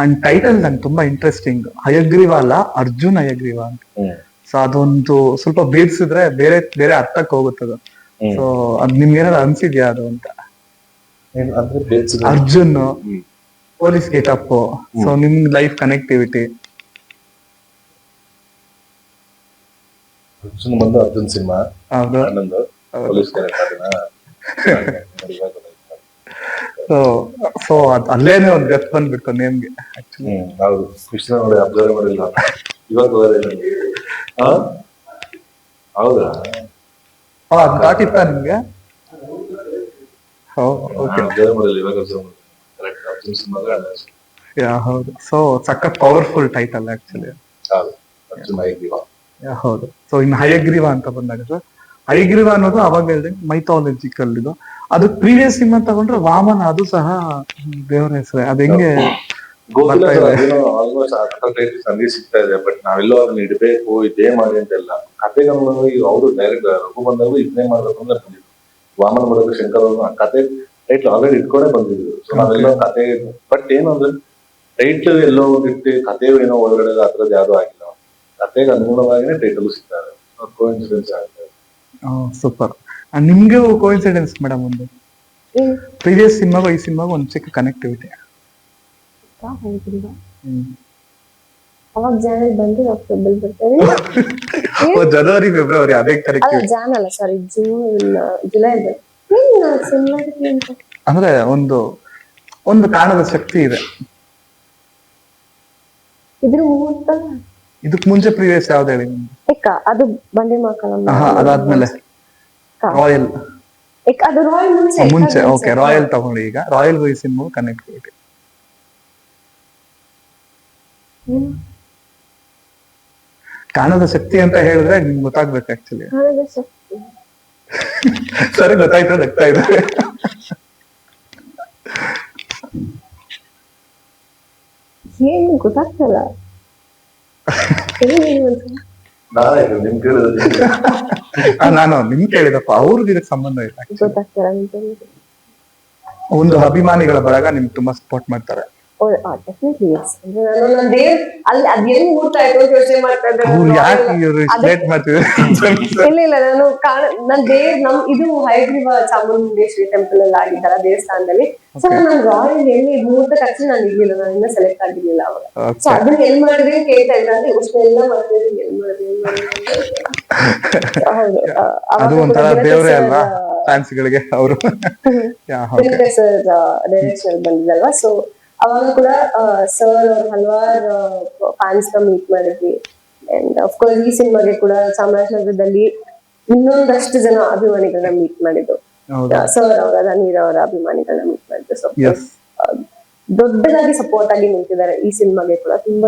And title ನಂಗೆ ತುಂಬಾ interesting, Hayagriva ಅಲ್ಲ ಅರ್ಜುನ್ ಹಯಗ್ರೀವ ಅಂತ. ಸೊ ಅದೊಂದು ಸ್ವಲ್ಪ ಬೇರ್ಸಿದ್ರೆ ಬೇರೆ ಬೇರೆ ಅರ್ಥಕ್ಕೆ ಹೋಗುತ್ತದು. ಸೊ ಅದ್ ನಿಮ್ಗೆ ಏನಾದ್ರು ಅನ್ಸಿದ್ಯಾ ಅದು ಅಂತ? ಅರ್ಜುನ್ ಪೊಲೀಸ್ ಗೆಟಪ್, ಸೊ ನಿಮ್ ಲೈಫ್ ಕನೆಕ್ಟಿವಿಟಿ. ಅರ್ಜುನ್ ಬಂದು ಅರ್ಜುನ್ ಸಿನಿಮಾ ಪೊಲೀಸ್ ಸೊ ಅಲ್ಲೇನೆ ಒಂದ್ ಗತ್ ಬಂದ್ಬಿಟ್ಟು ನೇಮ್ಗೆ. ಹೌದು, ಕೃಷ್ಣ ನೋಡಿ ಅಬ್ಸರ್ವ್ ಮಾಡಿಲ್ಲ ಇವಾಗ ಹೌದಾ? ಅದ್ ದಾಟಿತ್ತ ನಿಮ್ಗೆ? ಹೌದು. ಸೊ ಸಖತ್ ಪವರ್ಫುಲ್ ಟೈಟಲ್ ಆಕ್ಚುಲಿ. ಹೌದು. ಸೊ ಇನ್ನು ಹಯಗ್ರೀವ ಅಂತ ಬಂದಾಗ ಸರ್, ಹಯಗ್ರೀವ ಅನ್ನೋದು ಅವಾಗ ಹೇಳಿದಂಗೆ ಮೈಥಾಲಜಿಕಲ್ ಇದು. ಅದು ಪ್ರೀವಿಯಸ್ ಸಿನಿಮಾ ತಗೊಂಡ್ರೆ ವಾಮನ, ಅದು ಸಹ ದೇವರ ಹೆಸರೇ. ಅದ್ ಹೆಂಗೆ ಸಂದೇಶ ಸಿಗ್ತಾ ಇದೆ, ಬಟ್ ನಾವೆಲ್ಲೋ ಅದನ್ನ ಇಡ್ಬೇಕು, ಇದೇ ಮಾಡಿ ಅಂತೆಲ್ಲ ಕತೆ ಅವರು ಡೈರೆಕ್ಟ್ ರಘು ಬಂದಾಗ ಇದನ್ನೇ ಮಾಡ್ಬೇಕು ಅಂತ ಬಂದಿದ್ರು. ವಾಮನ ಬರೋದು ಶಂಕರ್ ಕತೆ ಟೈಟ್ಲ್ ಆಲ್ರೆಡಿ ಇಟ್ಕೊಂಡೇ ಬಂದಿದ್ರು. ಸೊ ನಾವೆಲ್ಲ ಕತೆ, ಬಟ್ ಏನು ಅಂದ್ರೆ ಟೈಟ್ಲ್ ಎಲ್ಲೋ ಬಿಟ್ಟು ಕತೆ ಏನೋ ಒಳಗಡೆ ಆ ಥರದ್ದು ಯಾವ್ದು ಆಗಿಲ್ಲ. ಕತೆಗೆ ಅನುಗುಣವಾಗಿನೇ ಟೈಟಲ್ ಸಿಗ್ತಾರೆ. ಕೋಇನ್ಸಿಡೆನ್ಸ್ ಆಗುತ್ತೆ. ಸೂಪರ್. ನಿಮ್ಗೆ ಕೋಇನ್ಸಿಡೆನ್ಸ್ ಮೇಡಮ್, ಒಂದು ಪ್ರೀವಿಯಸ್ ಸಿನಿಮಾಗೂ ಈ ಸಿನಿಮಾಗೂ ಒಂದು ಚಿಕ್ಕ ಕನೆಕ್ಟಿವಿಟಿ. ಅವಾಗ ಜಾನ್ ಬಂದು ಫೆಬ್ರವರಿ ಬರ್ತಾರೆ. ಜನವರಿ ಫೆಬ್ರವರಿ ಅದೇ ಕನೆಕ್ಟಿವಿಟಿ. ಜಾನ್ ಅಲ್ಲ, ಸಾರಿ ಜೂನ್ ಜುಲೈ. ಅಂದ್ರೆ ಒಂದು ಕಾರಣದ ಶಕ್ತಿ ಇದೆ. ಇದಕ್ ಮುಂಚೆ ಪ್ರೀವಿಯಸ್ ಯಾವ್ದು ಹೇಳಿ? ಅದು ಬಂಡೆ ಮಕ್ಕಳ ಅದಾದ್ಮೇಲೆ ರಾಯಲ್. ಅದು ರಾಯಲ್ ಮುಂಚೆ. ಓಕೆ, ರಾಯಲ್ ತಗೊಂಡು ಈಗ ರಾಯಲ್ ಈ ಸಿನಿಮಾ ಕನೆಕ್ಟಿವಿಟಿ. ಕಾಣದ ಶಕ್ತಿ ಅಂತ ಹೇಳಿದ್ರೆ ನಿಮ್ಗೆ ಗೊತ್ತಾಗ್ಬೇಕು ಆಕ್ಚುಲಿ. ಸರಿ, ಗೊತ್ತಾಯ್ತು, ನಗ್ತಾ ಇದೆ. ಏನು ಗೊತ್ತಾಗ್ತಲ್ಲ. ನಾನು ನಿಮ್ ಕೇಳಿದಪ್ಪ, ಅವ್ರಿಗೆ ಇದಕ್ಕೆ ಸಂಬಂಧ ಇಲ್ಲ. ಗೊತ್ತಾಗ್ತಾರ ಒಂದು ಅಭಿಮಾನಿಗಳ ಬಳಗ ನಿಮ್ಗೆ ತುಂಬಾ ಸಪೋರ್ಟ್ ಮಾಡ್ತಾರೆ. Definitely yes. ಅಂದ್ರೆ ಅಲ್ಲಿ ಅದೇನು ಮೂರ್ತ ಆಯ್ತು ಅಂತ ಯೋಚನೆ ಮಾಡ್ತಾ ಇದ್ದಾರೆ. ಇಲ್ಲ, ನಾನು ಇದು ಹಯಗ್ರೀವ ಚಾಮುಂಡೇಶ್ವರಿ ಟೆಂಪಲ್ ಅಲ್ಲಿ ಆಗಿದ್ದಲ್ಲ ದೇವಸ್ಥಾನದಲ್ಲಿ. ಸೊ ನಾನು ರಾಯಲ್ ಎಲ್ಲಿ ಮೂರ್ತ ತಕ್ಷಣ ನಾನು ಇರ್ಲಿಲ್ಲ, ನಾನು ಇನ್ನ ಸೆಲೆಕ್ಟ್ ಆಗಿರ್ಲಿಲ್ಲ ಅವಾಗ. ಸೊ ಅದನ್ನ ಎಲ್ ಮಾಡಿದ್ರೆ ಕೇಳ್ತಾ ಇದ್ರೆ ಅಂದ್ರೆ ಇಷ್ಟೆಲ್ಲ ಮಾಡಿದ್ರೆ ಎಲ್ ಮಾಡಿದ್ರೆ. ಹೌದು, ಅದು ಒಂಥರ ದೇವರೇ ಅಲ್ವಾ ಫ್ಯಾನ್ಸ್ಗಳಿಗೆ ಅವರು. ಸರ್ ಡೈರೆಕ್ಷನ್ ಬಂದಿದ್ದಲ್ವಾ, ಸೊ ಅವಾಗ ಕೂಡ ಸರ್ ಅವ್ರ ಹಲವಾರು ಫ್ಯಾನ್ಸ್ ನ ಮೀಟ್ ಮಾಡಿದ್ವಿ. ಅಂಡ್ ಅಫ್ಕೋರ್ಸ್ ಈ ಸಿನಿಮಾಗೆ ಕೂಡ ಚಾಮರಾಜನಗರದಲ್ಲಿ ಇನ್ನೊಂದಷ್ಟು ಜನ ಅಭಿಮಾನಿಗಳನ್ನ ಮೀಟ್ ಮಾಡಿದ್ದು. ಸರ್ ಅವರ ರಣವೀರ್ ಅವರ ಅಭಿಮಾನಿಗಳನ್ನ ಮೀಟ್ ಮಾಡಿದ್ದು. ಸೊ ದೊಡ್ಡದಾಗಿ ಸಪೋರ್ಟ್ ಆಗಿ ನಿಂತಿದ್ದಾರೆ ಈ ಸಿನಿಮಾಗೆ ಕೂಡ. ತುಂಬಾ